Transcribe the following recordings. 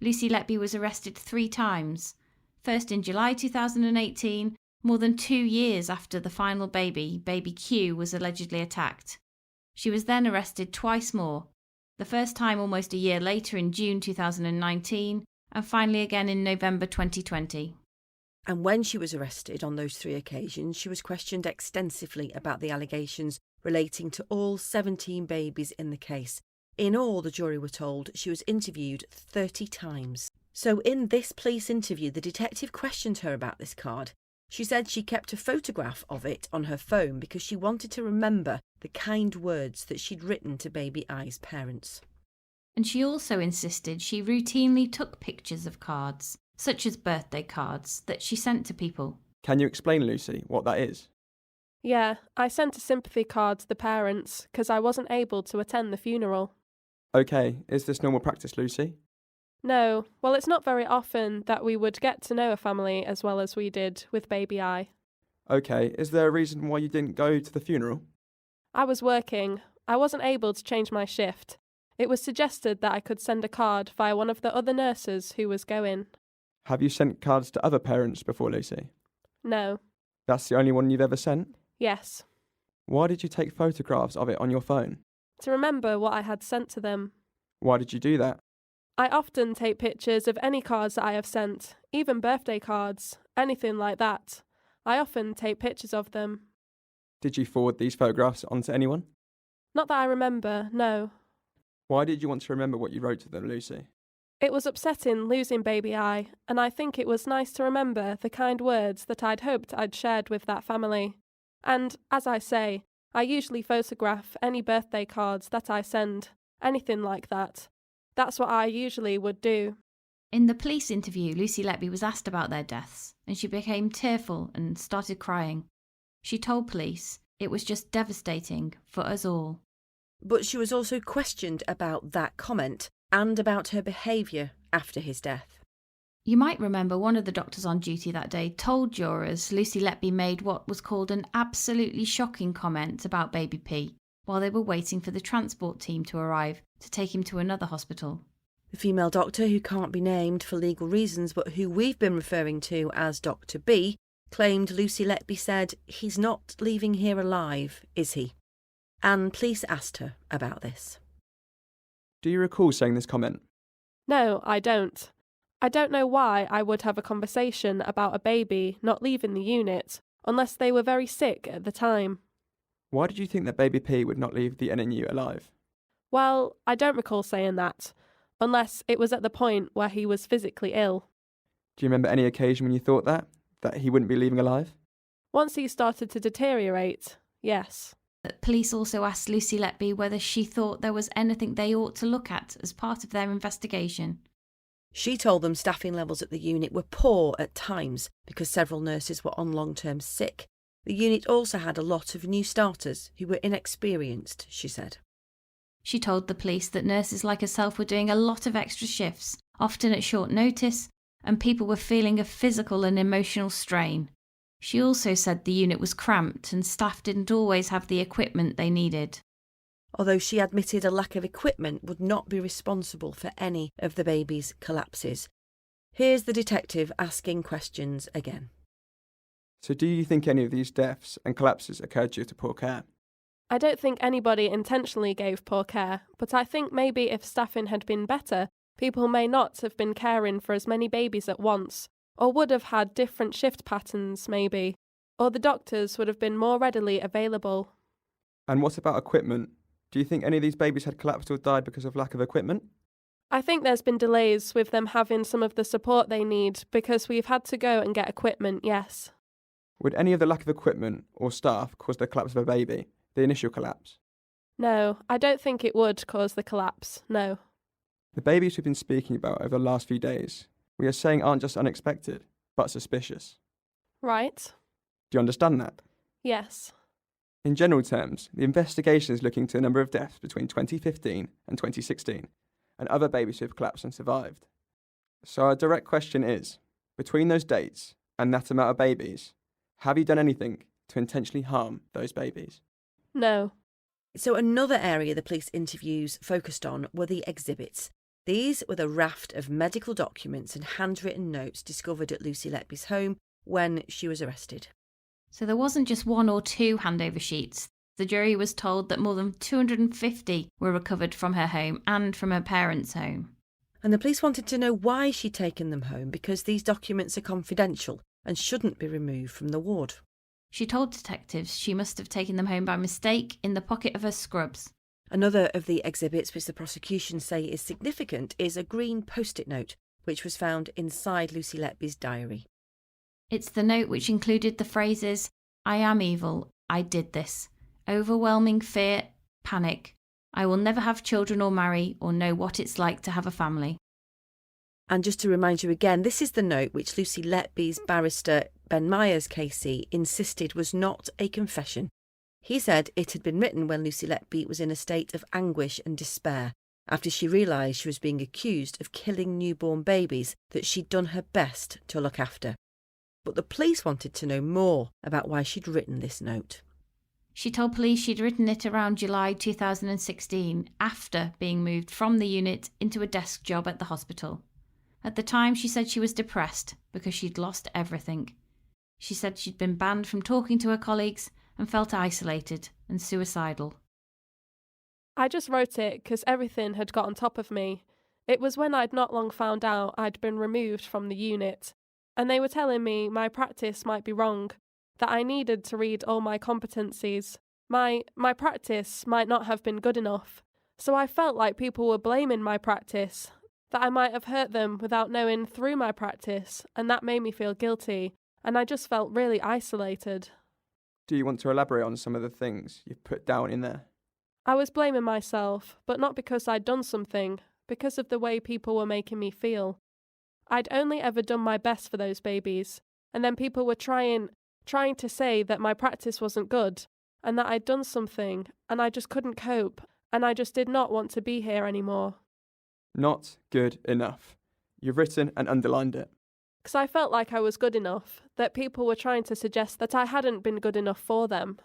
Lucy Letby was arrested 3 times. First in July 2018, more than 2 years after the final baby Q, was allegedly attacked. She was then arrested twice more, the first time almost a year later in June 2019, and finally again in November 2020. And when she was arrested on those 3 occasions, she was questioned extensively about the allegations relating to all 17 babies in the case. In all, the jury were told, she was interviewed 30 times. So in this police interview, the detective questioned her about this card. She said she kept a photograph of it on her phone because she wanted to remember the kind words that she'd written to baby I's parents. And she also insisted she routinely took pictures of cards, such as birthday cards, that she sent to people. Can you explain, Lucy, what that is? Yeah, I sent a sympathy card to the parents because I wasn't able to attend the funeral. OK, is this normal practice, Lucy? No, well, it's not very often that we would get to know a family as well as we did with baby I. OK, is there a reason why you didn't go to the funeral? I was working. I wasn't able to change my shift. It was suggested that I could send a card via one of the other nurses who was going. Have you sent cards to other parents before, Lucy? No. That's the only one you've ever sent? Yes. Why did you take photographs of it on your phone? To remember what I had sent to them. Why did you do that? I often take pictures of any cards that I have sent, even birthday cards, anything like that. I often take pictures of them. Did you forward these photographs onto anyone? Not that I remember, no. Why did you want to remember what you wrote to them, Lucy? It was upsetting losing baby I, and I think it was nice to remember the kind words that I'd hoped I'd shared with that family. And, as I say, I usually photograph any birthday cards that I send, anything like that. That's what I usually would do. In the police interview, Lucy Letby was asked about their deaths, and she became tearful and started crying. She told police it was just devastating for us all. But she was also questioned about that comment and about her behaviour after his death. You might remember one of the doctors on duty that day told jurors Lucy Letby made what was called an absolutely shocking comment about baby P while they were waiting for the transport team to arrive to take him to another hospital. The female doctor, who can't be named for legal reasons but who we've been referring to as Dr. B, claimed Lucy Letby said, "He's not leaving here alive, is he?" And police asked her about this. Do you recall saying this comment? No, I don't. I don't know why I would have a conversation about a baby not leaving the unit, unless they were very sick at the time. Why did you think that baby P would not leave the NNU alive? Well, I don't recall saying that, unless it was at the point where he was physically ill. Do you remember any occasion when you thought that he wouldn't be leaving alive? Once he started to deteriorate, yes. Police also asked Lucy Letby whether she thought there was anything they ought to look at as part of their investigation. She told them staffing levels at the unit were poor at times because several nurses were on long-term sick. The unit also had a lot of new starters who were inexperienced, she said. She told the police that nurses like herself were doing a lot of extra shifts, often at short notice, and people were feeling a physical and emotional strain. She also said the unit was cramped and staff didn't always have the equipment they needed. Although she admitted a lack of equipment would not be responsible for any of the baby's collapses. Here's the detective asking questions again. So do you think any of these deaths and collapses occurred due to poor care? I don't think anybody intentionally gave poor care, but I think maybe if staffing had been better, people may not have been caring for as many babies at once, or would have had different shift patterns maybe, or the doctors would have been more readily available. And what about equipment? Do you think any of these babies had collapsed or died because of lack of equipment? I think there's been delays with them having some of the support they need because we've had to go and get equipment, yes. Would any of the lack of equipment or staff cause the collapse of a baby, the initial collapse? No, I don't think it would cause the collapse, no. The babies we've been speaking about over the last few days, we are saying aren't just unexpected, but suspicious. Right. Do you understand that? Yes. In general terms, the investigation is looking to a number of deaths between 2015 and 2016, and other babies who have collapsed and survived. So our direct question is, between those dates and that amount of babies, have you done anything to intentionally harm those babies? No. So another area the police interviews focused on were the exhibits. These were the raft of medical documents and handwritten notes discovered at Lucy Letby's home when she was arrested. So there wasn't just one or two handover sheets. The jury was told that more than 250 were recovered from her home and from her parents' home. And the police wanted to know why she'd taken them home because these documents are confidential and shouldn't be removed from the ward. She told detectives she must have taken them home by mistake in the pocket of her scrubs. Another of the exhibits which the prosecution say is significant is a green post-it note, which was found inside Lucy Letby's diary. It's the note which included the phrases, "I am evil, I did this," "overwhelming fear, panic," "I will never have children or marry or know what it's like to have a family." And just to remind you again, this is the note which Lucy Letby's barrister Ben Myers KC insisted was not a confession. He said it had been written when Lucy Letby was in a state of anguish and despair after she realised she was being accused of killing newborn babies that she'd done her best to look after. But the police wanted to know more about why she'd written this note. She told police she'd written it around July 2016, after being moved from the unit into a desk job at the hospital. At the time, she said she was depressed because she'd lost everything. She said she'd been banned from talking to her colleagues and felt isolated and suicidal. I just wrote it because everything had got on top of me. It was when I'd not long found out I'd been removed from the unit, and they were telling me my practice might be wrong, that I needed to read all my competencies. My practice might not have been good enough. So I felt like people were blaming my practice, that I might have hurt them without knowing through my practice, and that made me feel guilty, and I just felt really isolated. Do you want to elaborate on some of the things you've put down in there? I was blaming myself, but not because I'd done something, because of the way people were making me feel. I'd only ever done my best for those babies, and then people were trying to say that my practice wasn't good, and that I'd done something, and I just couldn't cope, and I just did not want to be here anymore. Not good enough. You've written and underlined it. Because I felt like I was good enough, that people were trying to suggest that I hadn't been good enough for them.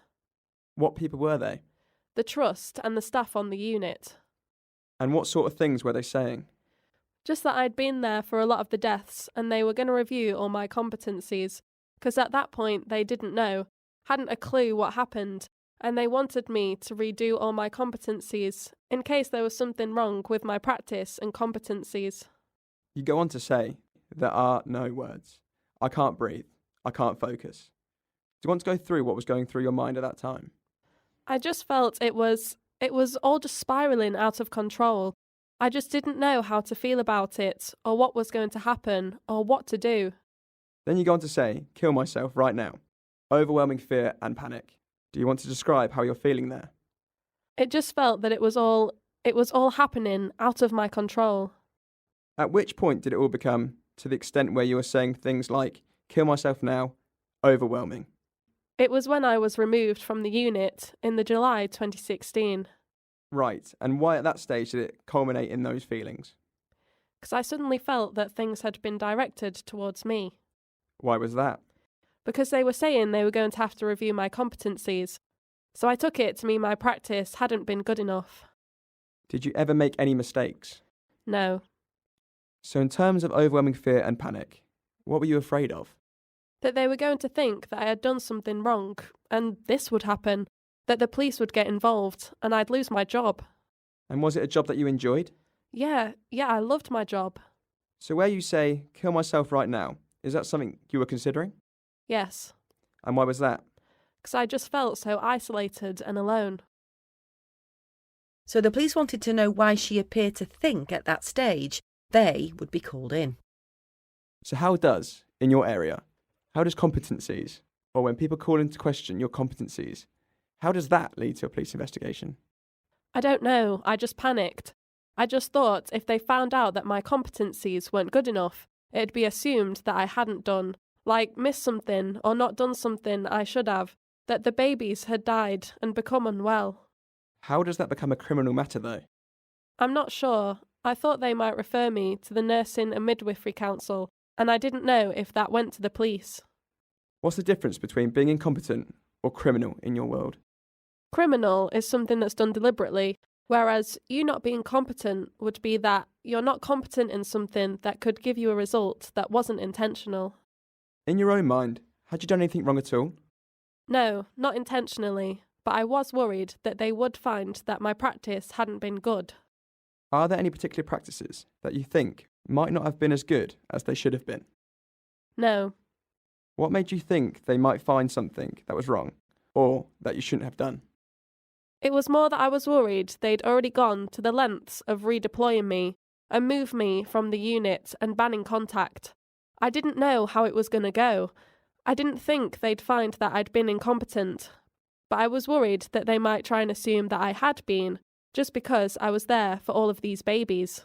What people were they? The trust and the staff on the unit. And what sort of things were they saying? Just that I'd been there for a lot of the deaths and they were going to review all my competencies, because at that point they didn't know, hadn't a clue what happened, and they wanted me to redo all my competencies in case there was something wrong with my practice and competencies. You go on to say, there are no words. I can't breathe. I can't focus. Do you want to go through what was going through your mind at that time? I just felt it was all just spiralling out of control. I just didn't know how to feel about it, or what was going to happen, or what to do. Then you go on to say, kill myself right now. Overwhelming fear and panic. Do you want to describe how you're feeling there? It just felt that it was all happening out of my control. At which point did it all become to the extent where you were saying things like, kill myself now, overwhelming? It was when I was removed from the unit in the July 2016. Right, and why at that stage did it culminate in those feelings? Because I suddenly felt that things had been directed towards me. Why was that? Because they were saying they were going to have to review my competencies. So I took it to mean my practice hadn't been good enough. Did you ever make any mistakes? No. So in terms of overwhelming fear and panic, what were you afraid of? That they were going to think that I had done something wrong, and this would happen, that the police would get involved, and I'd lose my job. And was it a job that you enjoyed? Yeah, I loved my job. So where you say, kill myself right now, is that something you were considering? Yes. And why was that? Because I just felt so isolated and alone. So the police wanted to know why she appeared to think at that stage they would be called in. So how does, in your area, how does competencies, or when people call into question your competencies, how does that lead to a police investigation? I don't know, I just panicked. I just thought if they found out that my competencies weren't good enough, it'd be assumed that I hadn't done, like missed something or not done something I should have, that the babies had died and become unwell. How does that become a criminal matter though? I'm not sure. I thought they might refer me to the Nursing and Midwifery Council, and I didn't know if that went to the police. What's the difference between being incompetent or criminal in your world? Criminal is something that's done deliberately, Whereas you not being competent would be that you're not competent in something that could give you a result that wasn't intentional. In your own mind, had you done anything wrong at all? No, not intentionally, but I was worried that they would find that my practice hadn't been good. Are there any particular practices that you think might not have been as good as they should have been? No, What made you think they might find something that was wrong, or that you shouldn't have done? it was more that I was worried they'd already gone to the lengths of redeploying me and move me from the unit and banning contact. I didn't know how it was going to go. I didn't think they'd find that I'd been incompetent, but I was worried that they might try and assume that I had been, just because I was there for all of these babies.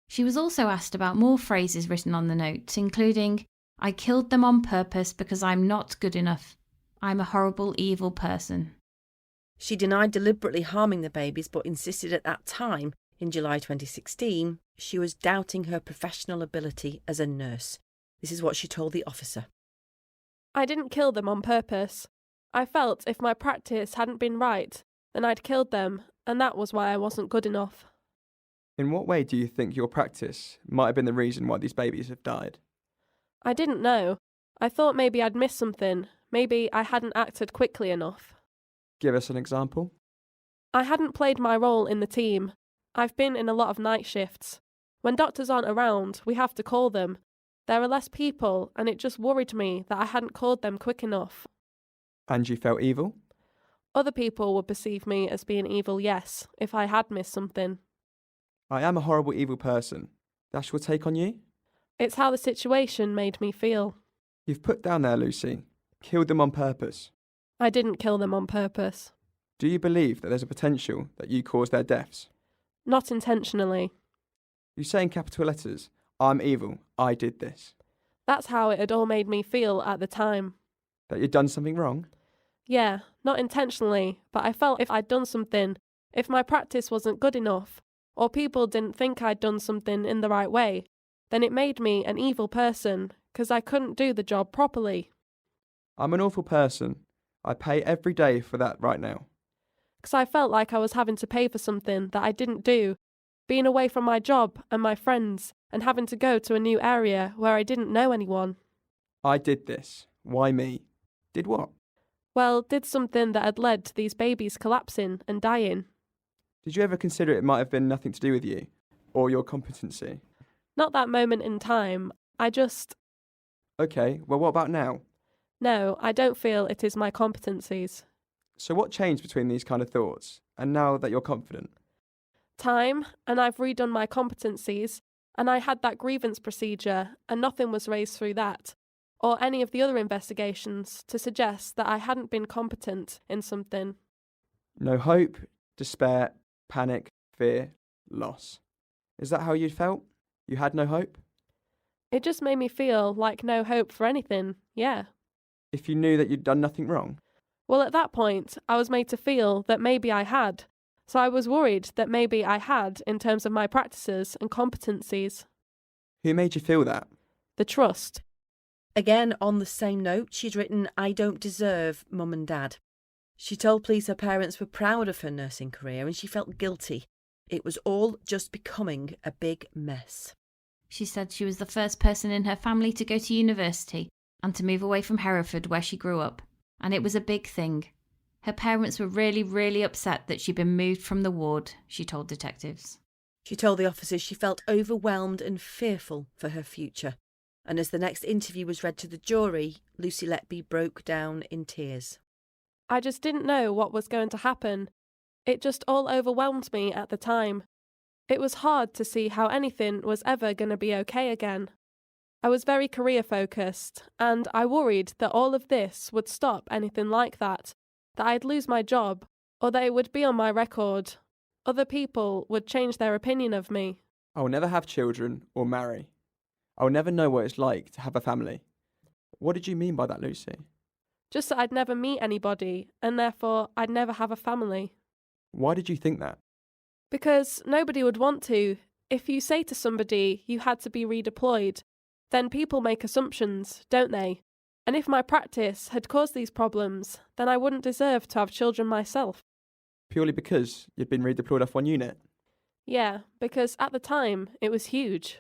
She was also asked about more phrases written on the note, including, "I killed them on purpose because I'm not good enough. I'm a horrible, evil person." She denied deliberately harming the babies, but insisted at that time, in July 2016, she was doubting her professional ability as a nurse. This is what she told the officer. I didn't kill them on purpose. I felt if my practice hadn't been right, then I'd killed them, and that was why I wasn't good enough. In what way do you think your practice might have been the reason why these babies have died? I didn't know. I thought maybe I'd missed something. Maybe I hadn't acted quickly enough. Give us an example. I hadn't played my role in the team. I've been in a lot of night shifts. When doctors aren't around, we have to call them. There are less people, and it just worried me that I hadn't called them quick enough. And you felt evil? Other people would perceive me as being evil, yes, if I had missed something. I am a horrible, evil person. That's your take on you? It's how the situation made me feel. You've put down there, Lucy, killed them on purpose. I didn't kill them on purpose. Do you believe that there's a potential that you caused their deaths? Not intentionally. You say in capital letters, "I'm evil, I did this." That's how it had all made me feel at the time. That you'd done something wrong? Yeah, not intentionally, but I felt if I'd done something, if my practice wasn't good enough, or people didn't think I'd done something in the right way, then it made me an evil person, because I couldn't do the job properly. I'm an awful person. I pay every day for that right now. Because I felt like I was having to pay for something that I didn't do, being away from my job and my friends, and having to go to a new area where I didn't know anyone. I did this. Why me? Did what? Well, did something that had led to these babies collapsing and dying. Did you ever consider it might have been nothing to do with you? Or your competency? Not that moment in time. Okay, well, what about now? No, I don't feel it is my competencies. So what changed between these kind of thoughts and now that you're confident? Time, and I've redone my competencies, and I had that grievance procedure, and nothing was raised through that, or any of the other investigations to suggest that I hadn't been competent in something. No hope, despair, panic, fear, loss. Is that how you felt? You had no hope? It just made me feel like no hope for anything, yeah. If you knew that you'd done nothing wrong? Well, at that point, I was made to feel that maybe I had, so I was worried that maybe I had in terms of my practices and competencies. Who made you feel that? The trust. Again, on the same note, she'd written, "I don't deserve Mum and Dad." She told police her parents were proud of her nursing career and she felt guilty. It was all just becoming a big mess. She said she was the first person in her family to go to university and to move away from Hereford where she grew up. And it was a big thing. Her parents were really, really upset that she'd been moved from the ward, she told detectives. She told the officers she felt overwhelmed and fearful for her future. And as the next interview was read to the jury, Lucy Letby broke down in tears. I just didn't know what was going to happen. It just all overwhelmed me at the time. It was hard to see how anything was ever going to be okay again. I was very career-focused, and I worried that all of this would stop anything like that I'd lose my job, or that it would be on my record. Other people would change their opinion of me. I will never have children or marry. I will never know what it's like to have a family. What did you mean by that, Lucy? Just that I'd never meet anybody, and therefore I'd never have a family. Why did you think that? Because nobody would want to. If you say to somebody you had to be redeployed, then people make assumptions, don't they? And if my practice had caused these problems, then I wouldn't deserve to have children myself. Purely because you'd been redeployed off one unit? Yeah, because at the time, it was huge.